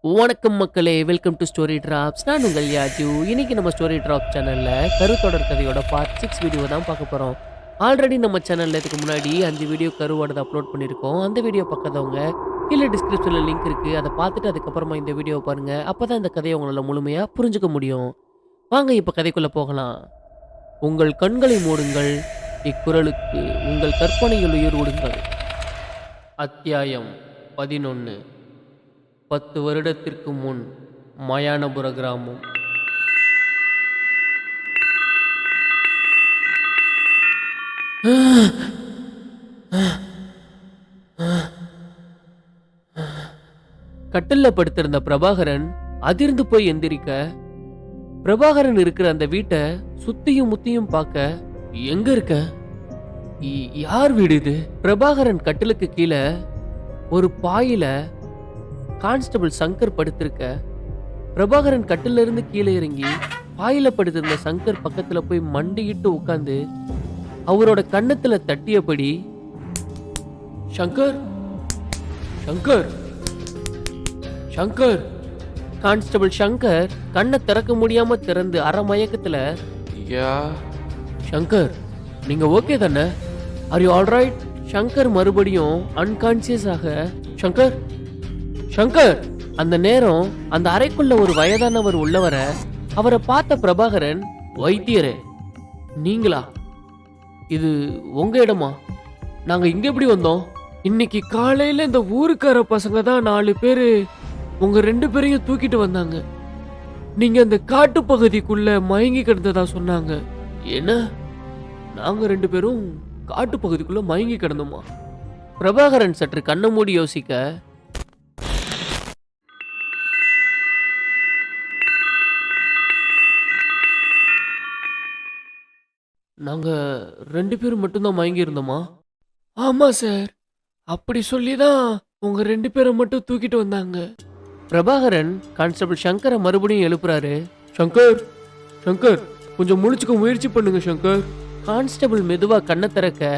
வணக்கம் மக்களே, welcome to story drops. நான் உங்கள் யாஜு. இன்னைக்கு நம்ம ஸ்டோரி டிராப் சேனலில் கருத்தொடர் கதையோட பார்ட் 6 வீடியோ தான் பார்க்க போகிறோம். ஆல்ரெடி நம்ம சேனலில் இதுக்கு முன்னாடி 5 வீடியோ கருவோடது அப்லோட் பண்ணியிருக்கோம். அந்த வீடியோ பார்க்காதவங்க கீழே டிஸ்கிரிப்ஷனில் லிங்க் இருக்குது, அதை பார்த்துட்டு அதுக்கப்புறமா இந்த வீடியோவை பாருங்கள். அப்போ தான் இந்த கதையை உங்களால் முழுமையாக புரிஞ்சுக்க முடியும். வாங்க இப்போ கதைக்குள்ளே போகலாம். உங்கள் கண்களை மூடுங்கள், இக்குறளுக்கு உங்கள் கற்பனையில் உயிர் விடுங்கள். அத்தியாயம் 11. 10 வருடத்திற்கு முன் மயானபுர கிராமம். கட்டில்ல படுத்திருந்த பிரபாகரன் அதிர்ந்து போய் எந்திரிக்க, பிரபாகரன் இருக்கிற அந்த வீட்டை சுத்தியும் முத்தியும் பார்க்க, எங்க இருக்க, யார் வீடு இது? பிரபாகரன் கட்டிலுக்கு கீழே ஒரு பாயில கான்ஸ்டபிள் சங்கர் படுத்திருக்க, பிரபாகரன் கட்டில இருந்து கீழே இறங்கி பாயில படுத்திருந்த சங்கர் பக்கத்துல போய் மண்டியிட்டு உட்கார்ந்து அவரோட கன்னத்துல தட்டியபடி, சங்கர், சங்கர், சங்கர். கான்ஸ்டபிள் சங்கர் கண்ணை திறக்க முடியாம திறந்து அரை மயக்கத்துல, சங்கர் நீங்க ஓகே தானே? Are you alright? சங்கர் மறுபடியும் அன்கான்சியஸ் ஆக, சங்கர், சங்கர். அந்த நேரம் அந்த அறைக்குள்ள ஒரு வயதானவர் உள்ளவர அவரை பார்த்த பிரபாகரன், வைத்தியரே நீங்களா? இது உங்க இடமா? நாங்க இங்க எப்படி வந்தோம்? இன்னைக்கு காலையில இந்த ஊருக்கார பசங்க தான் 4 பேரு உங்க 2 பேரையும் தூக்கிட்டு வந்தாங்க. நீங்க அந்த காட்டு பகுதிக்குள்ள மயங்கி கிடந்ததா சொன்னாங்க. என்ன, நாங்க 2 பேரும் காட்டு பகுதிக்குள்ள மயங்கி கிடந்தோமா? பிரபாகரன் சற்று கண்ணை மூடி யோசிக்க, நாங்க 2 பேரும் மட்டும்தான் மயங்கி இருந்தோமா? ஆமா சார், அப்படி சொல்லிதான் உங்க 2 பேரை மட்டும் தூக்கிட்டு வந்தாங்க. பிரபாகரன் கான்ஸ்டபிள் சங்கரை மறுபடியும் எழுப்புறாரு. சங்கர், சங்கர் கொஞ்சம் முழிச்சுக்க முயற்சி பண்ணுங்க சங்கர். கான்ஸ்டபிள் மெதுவா கண்ணை திறக்க,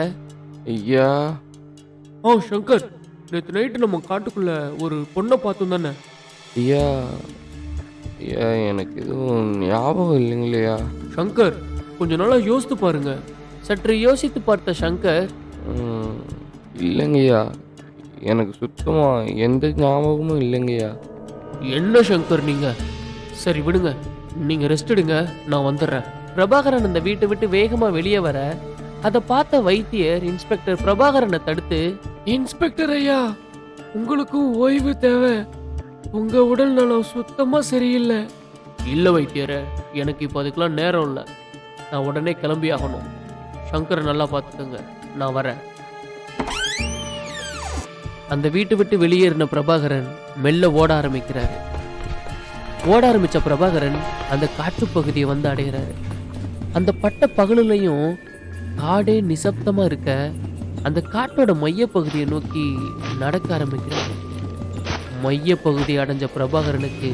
ஐயா. சங்கர், நேற்று நைட்டு நம்ம காட்டுக்குள்ள ஒரு பொண்ணை பார்த்தோம் தானே? ஐயா, ஐயா எனக்கு எதுவும் ஞாபகம் இல்லைங்களையா. சங்கர் கொஞ்ச நாளா யோசித்து பாருங்க. சற்று யோசித்து பார்த்த சங்கர், இல்லைங்கய்யா, எனக்கு சுத்தமா எந்த ஞாபகமும் இல்லைங்கய்யா. என்ன சங்கர் நீங்க? சரி விடுங்க, நீங்க ரெஸ்ட் எடுங்க, நான் வந்துடுறேன். பிரபாகரன் அந்த வீட்டை விட்டு வேகமா வெளியே வர அதை பார்த்த வைத்தியர் இன்ஸ்பெக்டர் பிரபாகரனை தடுத்து, இன்ஸ்பெக்டர் ஐயா, உங்களுக்கும் ஓய்வு தேவை. உங்க உடல் நலம் சுத்தமா சரியில்லை. இல்ல வைத்தியரே, எனக்கு இப்போ அதுக்கெல்லாம் நேரம் இல்லை. நான் உடனே கிளம்பி ஆகணும். சங்கரை நல்லா பார்த்துக்கோங்க, நான் வரேன். அந்த வீட்டை விட்டு வெளியேறின பிரபாகரன் மெல்ல ஓட ஆரம்பிக்கிறாரு. ஓட ஆரம்பிச்ச பிரபாகரன் அந்த காட்டு பகுதியை வந்து அடைகிறாரு. அந்த பட்ட பகலுலையும் காடே நிசப்தமா இருக்க, அந்த காட்டோட மைய பகுதியை நோக்கி நடக்க ஆரம்பிக்கிறாரு. மைய பகுதி அடைஞ்ச பிரபாகரனுக்கு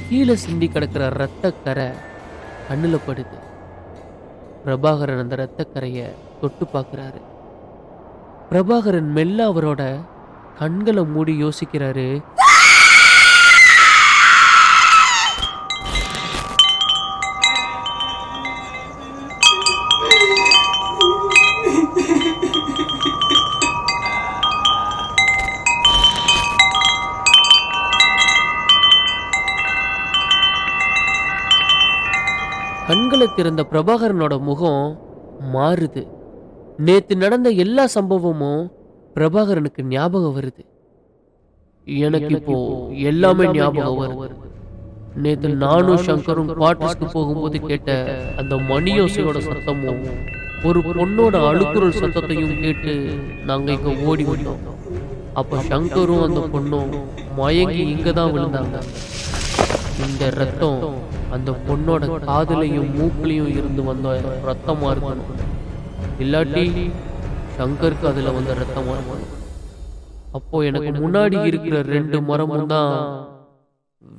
கீழே சிந்தி கிடக்கிற இரத்தக்கரை கண்ணுல படுது. பிரபாகரன் அந்த இரத்தக்கரையை தொட்டு பார்க்கிறாரு. பிரபாகரன் மெல்ல அவரோட கண்களை மூடி யோசிக்கிறாரு. கண்களை திறந்த பிரபாகரனோட முகம் மாறுது. நேத்து நடந்த எல்லா சம்பவமும் பிரபாகரனுக்கு ஞாபகம் வருது. எனக்கு இப்போ எல்லாமே ஞாபகம் வருது. நேத்து நானும் சங்கரும் குவார்டர்ஸ்க்கு போகும்போது கேட்ட அந்த மணியோசையோட சத்தமும் ஒரு பொண்ணோட அழுக்குறல் சத்தத்தையும் கேட்டு நாங்க இங்க ஓடி வந்தோம். அப்ப சங்கரும் அந்த பொண்ணும் மயங்கி இங்கதான் விழுந்தாங்க. இந்த ரத்தம் அந்த பொண்ணோட காதுலையும் மூக்குலையும் இருந்து வந்த ரத்தமா இருக்கணும், இல்லாட்டி சங்கருக்கு அதுல வந்த ரத்தமா இருக்கணும். அப்போ எனக்கு முன்னாடி இருக்கிற 2 மரமும் தான்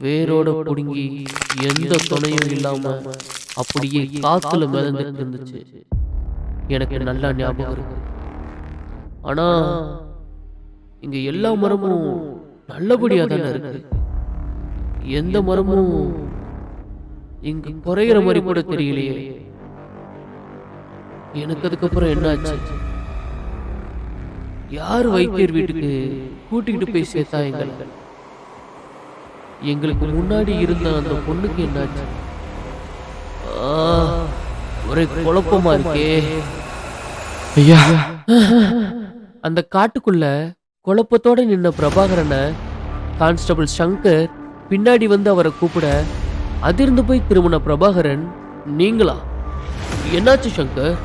வேரோட புடுங்கி எந்த துணையும் இல்லாம அப்படியே காத்துல மிதந்துட்டு இருந்துச்சு. எனக்கு நல்லா ஞாபகம் இருக்கு. ஆனா இங்க எல்லா மரமும் நல்லபடியா தானே இருக்கு. எந்த மரமும் இங்க குறையிற மாதிரி கூட தெரியலையே. எனக்கு அதுக்கப்புறம் என்ன ஆச்சு? யார் வைத்தியர் வீட்டுக்கு கூட்டிகிட்டு போய் சேர்த்தா எங்களை? எங்களுக்கு முன்னாடி இருந்த அந்த பொண்ணுக்கு என்னாச்சு? ஆ, ஒரே குழப்பமா இருக்கே. ஐயா அந்த காட்டுக்குள்ள குழப்பத்தோட நின்ன பிரபாகரனை கான்ஸ்டபிள் சங்கர் பின்னாடி வந்து அவரை கூப்பிட, அதிர்ந்து போய் திரும்பின பிரபாகரன், நீங்களா? என்னாச்சு சங்கர்?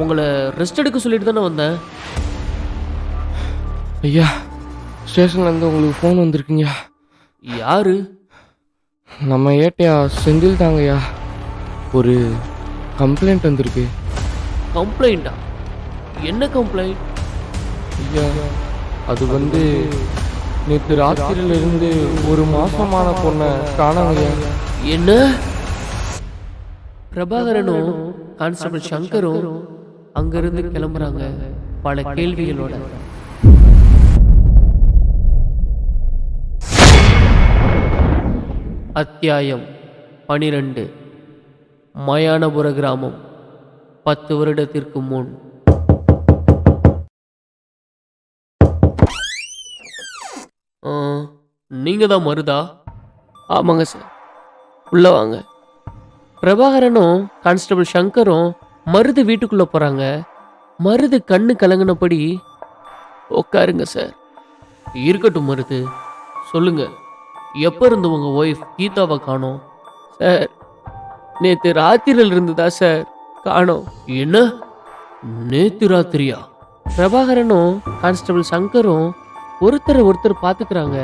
உங்களை ரெஸ்ட் எடுக்க சொல்லிட்டு தானே வந்தேன். ஐயா ஸ்டேஷன்லேருந்து உங்களுக்கு ஃபோன் வந்திருக்குங்கய்யா. யாரு? நம்ம ஏட்டையா செந்தில் தாங்கய்யா. ஒரு கம்ப்ளைண்ட் வந்திருக்கு. கம்ப்ளைண்டா? என்ன கம்ப்ளைண்ட்? ஐயா அது வந்து நேற்று ராத்திரியிலிருந்து ஒரு மாசமான பொண்ணை காணாங்கய்யா. என்ன? பிரபாகரனும் கான்ஸ்டபிள் சங்கரும் அங்கிருந்து கிளம்புறாங்க பல கேள்விகளோட. அத்தியாயம் 12. மயானபுர கிராமம் 10 வருடத்திற்கு முன். நீங்க தான் மருதா? ஆமாங்க சார், உள்ள வாங்க. பிரபாகரனும் கான்ஸ்டபிள் சங்கரும் மருது வீட்டுக்குள்ள போறாங்க. மருது கண்ணு கலங்கினபடி, உட்காருங்க சார். இருக்கட்டும் மருது, சொல்லுங்க, எப்ப இருந்து உங்க ஒய்ஃப் கீதாவை காணோம்? சார், நேத்து ராத்திரில இருந்து தான் சார் காணோம். என்ன? நேத்து ராத்திரியா? பிரபாகரனும் கான்ஸ்டபிள் சங்கரும் ஒருத்தர் பார்த்துக்கிறாங்க.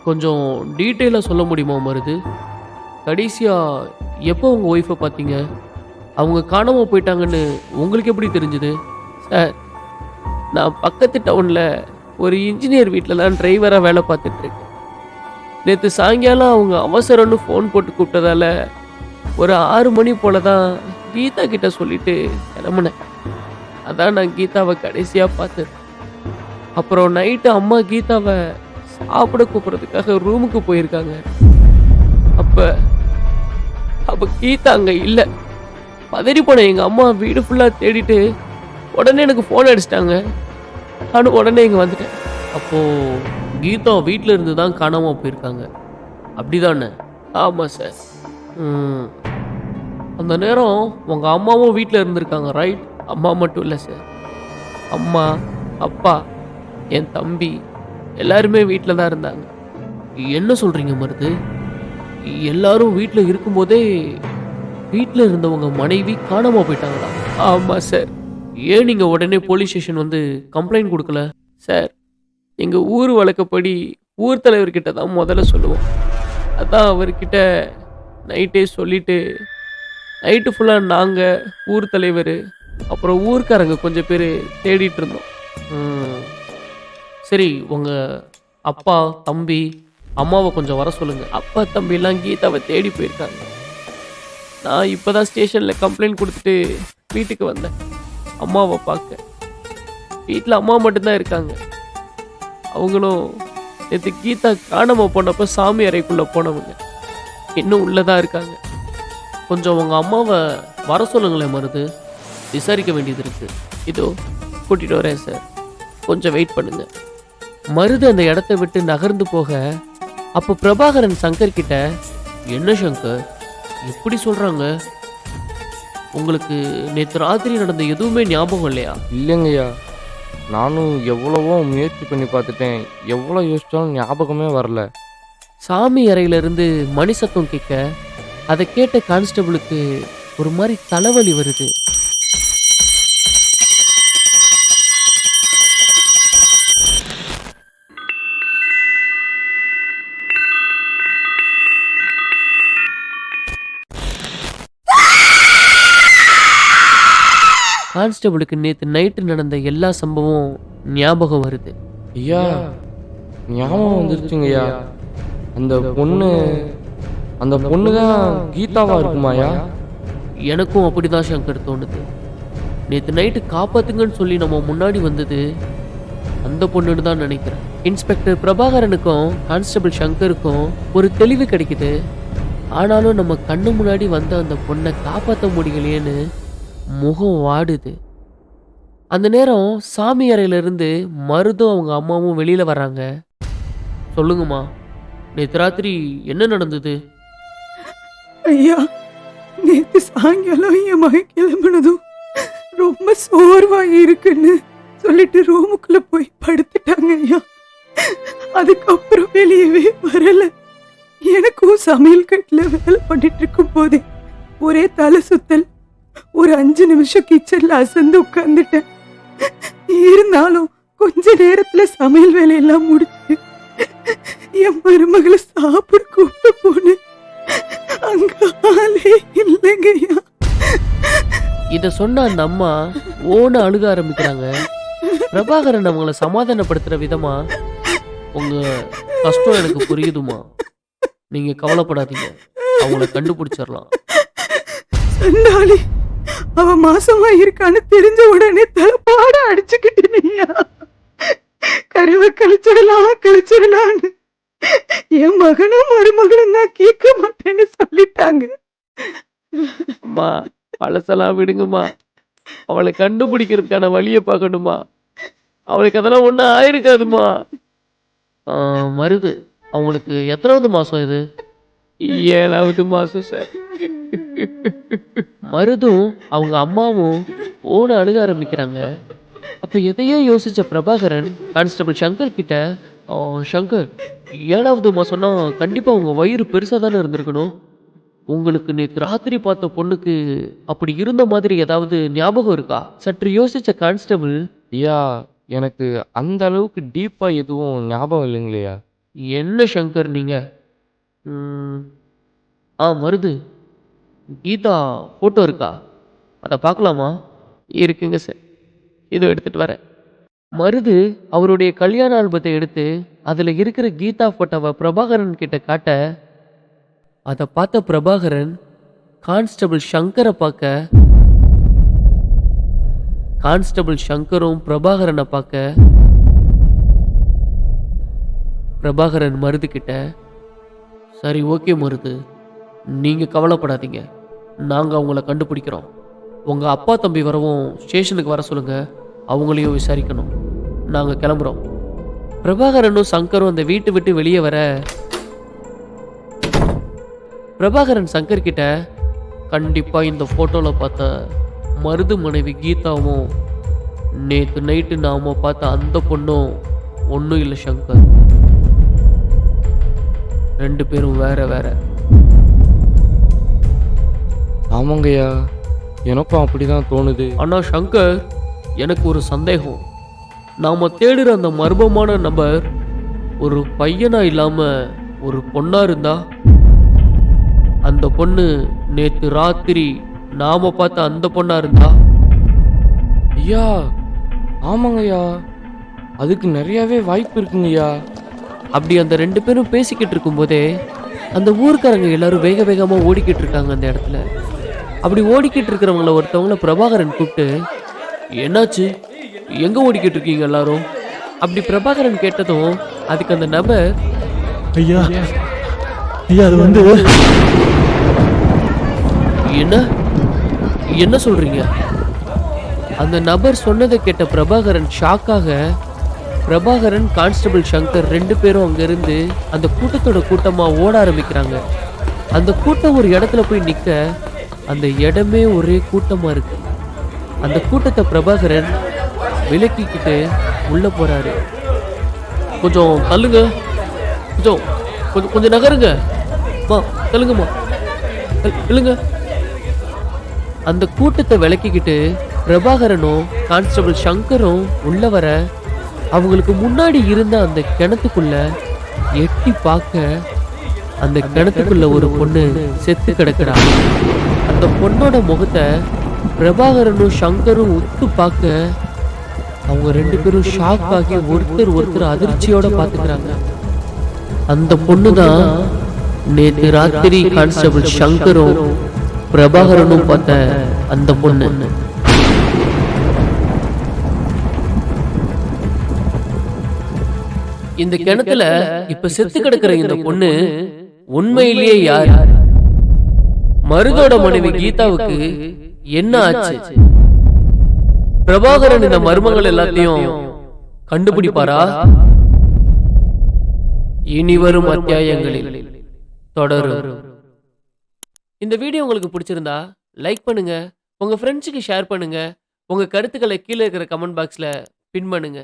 கொஞ்சம் டீட்டெயிலாக சொல்ல முடியுமா மருது? கடைசியா எப்போ உங்கள் ஒய்ஃபை பார்த்தீங்க? அவங்க காணாமல் போயிட்டாங்கன்னு உங்களுக்கு எப்படி தெரிஞ்சுது? சார், நான் பக்கத்து டவுனில் ஒரு இன்ஜினியர் வீட்டில் தான் டிரைவராக வேலை பார்த்துட்ருக்கேன். நேற்று சாயங்காலம் அவங்க அவசரம்னு ஃபோன் போட்டு கூப்பிட்டதால ஒரு 6 மணி போல தான் கீதா கிட்ட சொல்லிட்டு கிளம்புனேன். அதான் நான் கீதாவை கடைசியாக பார்த்தேன். அப்புறம் நைட்டு அம்மா கீதாவை சாப்பிட கூப்பிட்றதுக்காக ரூமுக்கு போயிருக்காங்க. அப்போ கீதா அங்கே இல்லை. பதறி போன எங்கள் அம்மா வீடு ஃபுல்லாக தேடிட்டு உடனே எனக்கு ஃபோன் அடிச்சிட்டாங்க. நானும் உடனே இங்கே வந்துட்டேன். அப்போது கீதா வீட்டில் இருந்து தான் காணாமல் போயிருக்காங்க, அப்படிதானே? ஆமாம் சார். அந்த நேரம் உங்கள் அம்மாவும் வீட்டில் இருந்திருக்காங்க, ரைட்? அம்மா மட்டும் இல்லை சார், அம்மா, அப்பா, என் தம்பி எல்லாருமே வீட்டில் தான் இருந்தாங்க. என்ன சொல்கிறீங்க மருது? எல்லாரும் வீட்டில் இருக்கும்போதே வீட்டில் இருந்தவங்க மனைவி காணாமல் போயிட்டாங்களா? ஆமாம் சார். ஏன் நீங்கள் உடனே போலீஸ் ஸ்டேஷன் வந்து கம்ப்ளைண்ட் கொடுக்கல? சார், எங்கள் ஊர் வழக்கப்படி ஊர் தலைவர்கிட்ட தான் முதல்ல சொல்லுவோம். அதான் அவர்கிட்ட நைட்டே சொல்லிவிட்டு நைட்டு ஃபுல்லாக நாங்கள், ஊர் தலைவர், அப்புறம் ஊர்க்காரங்க கொஞ்சம் பேர் தேடிட்டு இருந்தோம். சரி, உங்கள் அப்பா, தம்பி, அம்மாவை கொஞ்சம் வர சொல்லுங்கள். அப்பா தம்பிலாம் கீதாவை தேடி போயிருக்காங்க. நான் இப்போ தான் ஸ்டேஷனில் கம்ப்ளைண்ட் கொடுத்துட்டு வீட்டுக்கு வந்தேன் அம்மாவை பார்க்க. வீட்டில் அம்மா மட்டும்தான் இருக்காங்க. அவங்களும் நேற்று கீதா காணாமல் போனப்போ சாமி அறைக்குள்ளே போனவங்க இன்னும் உள்ளதாக இருக்காங்க. கொஞ்சம் உங்கள் அம்மாவை வர சொல்லுங்களேன் மருது, விசாரிக்க வேண்டியது இருக்குது. இதோ கூட்டிகிட்டு வரேன் சார், கொஞ்சம் வெயிட் பண்ணுங்கள். மருது அந்த இடத்த விட்டு நகர்ந்து போக, அப்போ பிரபாகரன் சங்கர் கிட்ட, என்ன சங்கர் இப்படி சொல்கிறாங்க? உங்களுக்கு நேற்று ராத்திரி நடந்த எதுவுமே ஞாபகம் இல்லையா? இல்லைங்கய்யா, நானும் எவ்வளவோ முயற்சி பண்ணி பார்த்துட்டேன். எவ்வளோ யோசிச்சாலும் ஞாபகமே வரல. சாமி அறையிலிருந்து மணி சத்தம் கேட்க, அதை கேட்ட கான்ஸ்டபிளுக்கு ஒரு மாதிரி தலைவலி வருது. கான்ஸ்டபிளுக்கு நேற்று நைட்டு நடந்த எல்லா சம்பவம் ஞாபகம் வருது. ஐயா, ஞாபகம் வந்துருச்சுங்கய்யா. அந்த பொண்ணு தான் கீதாவா இருக்குமாயா? எனக்கும் அப்படிதான் சங்கர் தோணுது. நேற்று நைட்டு காப்பாத்துங்கன்னு சொல்லி நம்ம முன்னாடி வந்தது அந்த பொண்ணுன்னு தான் நினைக்கிறேன். இன்ஸ்பெக்டர் பிரபாகரனுக்கும் கான்ஸ்டபிள் சங்கருக்கும் ஒரு தெளிவு கிடைக்குது. ஆனாலும் நம்ம கண்ணு முன்னாடி வந்த அந்த பொண்ணை காப்பாற்ற முடியலையேன்னு முகம் வாடுது. அந்த நேரம் சாமி அறையிலிருந்து மருதும் அவங்க அம்மாவும் வெளியில வர்றாங்க. சொல்லுங்கம்மா, நேற்று ராத்திரி என்ன நடந்தது? ஐயா, நேத்து சாயங்காலம் என் மகன் கிளம்புனதும் ரொம்ப சோர்வாகி இருக்குன்னு சொல்லிட்டு ரூமுக்குள்ள போய் படுத்துட்டாங்க ஐயா. அதுக்கப்புறம் வெளியவே வரல. எனக்கும் சமையல் கட்டுல வேலை பண்ணிட்டு இருக்கும் போதே ஒரே தலை சுத்தல். ஒரு 5 நிமிஷம் கிச்சன்ல அசந்து உட்கார்ந்துட்டேன். இருந்தாலும் கொஞ்ச நேரத்துல சமையல் வேலையெல்லாம் முடிச்சு என் மருமகளை சாப்பிட கூப்பிட்டு போனேன். அங்க ஆளே இல்லைங்கய்யா. இத சொன்ன அந்த அம்மா ஓன அழுக ஆரம்பிக்கிறாங்க. பிரபாகரன் அவங்கள சமாதானப்படுத்துற விதமா, உங்க கஷ்டம் எனக்கு புரியுதுமா, நீங்க கவலைப்படாதீங்க, அவங்கள கண்டுபிடிச்சிடலாம். சண்டாளி, அவ மாசமா இருக்கான்னு தெரிஞ்ச உடனே தலைப்பாட அடிச்சுக்கிட்டேனையா. கருவை கழிச்சிடலான்னு என் மகனும் மருமகனும் தான் கேட்க மாட்டேன்னு சொல்லிட்டாங்க. அம்மா, பழசெல்லாம் விடுங்கம்மா, அவளை கண்டுபிடிக்கிறதுக்கான வழியை பார்க்கணுமா. அவளுக்கு அதெல்லாம் ஒன்றும் ஆயிருக்காதுமா. மருது, அவங்களுக்கு எத்தனாவது மாசம் இது? 7வது மாசம் சார். மருதும் அவங்க அம்மாவும் ஓன அழுக ஆரம்பிக்கிறாங்க. அப்ப எதையோ யோசிச்ச பிரபாகரன் கான்ஸ்டபிள் சங்கர் கிட்ட, சங்கர், 7வது மாசம்னா கண்டிப்பா உங்க வயிறு பெருசா தானே இருந்திருக்கணும். உங்களுக்கு நேற்று ராத்திரி பார்த்த பொண்ணுக்கு அப்படி இருந்த மாதிரி ஏதாவது ஞாபகம் இருக்கா? சற்று யோசிச்ச கான்ஸ்டபிள், ஐயா, எனக்கு அந்த அளவுக்கு டீப்பா எதுவும் ஞாபகம் இல்லைங்களையா. என்ன சங்கர் நீங்க? ம், மருது, கீதா ஃபோட்டோ இருக்கா? அதை பார்க்கலாமா? இருக்குங்க சார், இதோ எடுத்துட்டு வரேன். மருது அவருடைய கல்யாண ஆல்பத்தை எடுத்து அதில் இருக்கிற கீதா ஃபோட்டோவை பிரபாகரன் கிட்ட காட்ட, அதை பார்த்த பிரபாகரன் கான்ஸ்டபிள் சங்கரை பார்க்க, கான்ஸ்டபிள் சங்கரும் பிரபாகரனை பார்க்க, பிரபாகரன் மருது கிட்ட, சரி ஓகே மருது, நீங்கள் கவலைப்படாதீங்க, நாங்கள் அவங்கள கண்டுபிடிக்கிறோம். உங்கள் அப்பா தம்பி வரவும் ஸ்டேஷனுக்கு வர சொல்லுங்கள், அவங்களையும் விசாரிக்கணும். நாங்கள் கிளம்புறோம். பிரபாகரனும் சங்கரும் அந்த வீட்டை விட்டு வெளியே வர, பிரபாகரன் சங்கர் கிட்ட, கண்டிப்பாக இந்த ஃபோட்டோவில் பார்த்த மருது மனைவி கீதாவும் நேற்று நைட்டு நாம் பார்த்த அந்த பொண்ணும் ஒன்றும் இல்லை சங்கர், 2 பேரும் வேற வேற. ஆமாங்கய்யா, எனக்கும் அப்படிதான் தோணுது. ஆனால் சங்கர், எனக்கு ஒரு சந்தேகம். நாம் தேடுற அந்த மர்மமான நபர் ஒரு பையனா இல்லாமல் ஒரு பொண்ணா இருந்தா, அந்த பொண்ணு நேற்று ராத்திரி நாம பார்த்த அந்த பொண்ணா இருந்தா? ஐயா, ஆமாங்கய்யா, அதுக்கு நிறையாவே வாய்ப்பு இருக்குங்கய்யா. அப்படி அந்த 2 பேரும் பேசிக்கிட்டு இருக்கும்போதே அந்த ஊர்க்காரங்க எல்லாரும் வேக வேகமாக ஓடிக்கிட்டு இருக்காங்க அந்த இடத்துல. அப்படி ஓடிக்கிட்டு இருக்கிறவங்கள ஒருத்தவங்கள பிரபாகரன் கூப்பிட்டு, என்னாச்சு, எங்கே ஓடிக்கிட்டு இருக்கீங்க எல்லாரும்? அப்படி பிரபாகரன் கேட்டதும் அதுக்கு அந்த நபர், ஐயா ஐயா அது வந்து என்ன என்ன சொல்றீங்க? அந்த நபர் சொன்னதை கேட்ட பிரபாகரன் ஷாக்காக, பிரபாகரன் கான்ஸ்டபிள் சங்கர் 2 பேரும் அங்கிருந்து அந்த கூட்டத்தோட கூட்டமா ஓட ஆரம்பிக்கிறாங்க. அந்த கூட்டம் ஒரு இடத்துல போய் நிக்க, அந்த இடமே ஒரே கூட்டமா இருக்கு. அந்த கூட்டத்தை பிரபாகரன் விலக்கிக்கிட்டு உள்ள போறாரு. கொஞ்சம் தள்ளுங்க, கொஞ்சம் கொஞ்சம் கொஞ்சம் நகருங்க, தள்ளுங்கம்மா, இல்லைங்க. அந்த கூட்டத்தை விலக்கிக்கிட்டு பிரபாகரனும் கான்ஸ்டபிள் சங்கரும் உள்ள வர, அவங்களுக்கு முன்னாடி இருந்த அந்த கிணத்துக்குள்ள எட்டி பார்க்க, அந்த கிணத்துக்குள்ள ஒரு பொண்ணு செத்து கிடக்குறா. அந்த பொண்ணோட முகத்தை பிரபாகரனும் சங்கரும் உத்து பார்க்க, அவங்க 2 பேரும் ஷாக் ஆகி ஒருத்தர் அதிர்ச்சியோட பார்த்துக்கிறாங்க. அந்த பொண்ணு தான் நேற்று ராத்திரி கான்ஸ்டபிள் சங்கரும் பிரபாகரனும் பார்த்த அந்த பொண்ணு. இந்த கிணத்துல இப்ப செத்து கிடக்குற இந்த பொண்ணு உண்மையிலேயே யார்? மருதோட மனைவி கீதாவுக்கு என்ன ஆச்சு? பிரபாகரன் இந்த மர்மங்கள் எல்லாத்தையும் கண்டுபிடிப்பாரா? இனி வரும் அத்தியாயங்களில் தொடரும். இந்த வீடியோ உங்களுக்கு பிடிச்சிருந்தா லைக் பண்ணுங்க, உங்க ஃப்ரெண்ட்ஸுக்கு ஷேர் பண்ணுங்க, உங்க கருத்துக்களை கீழே இருக்கிற கமெண்ட் பாக்ஸ்ல பின் பண்ணுங்க.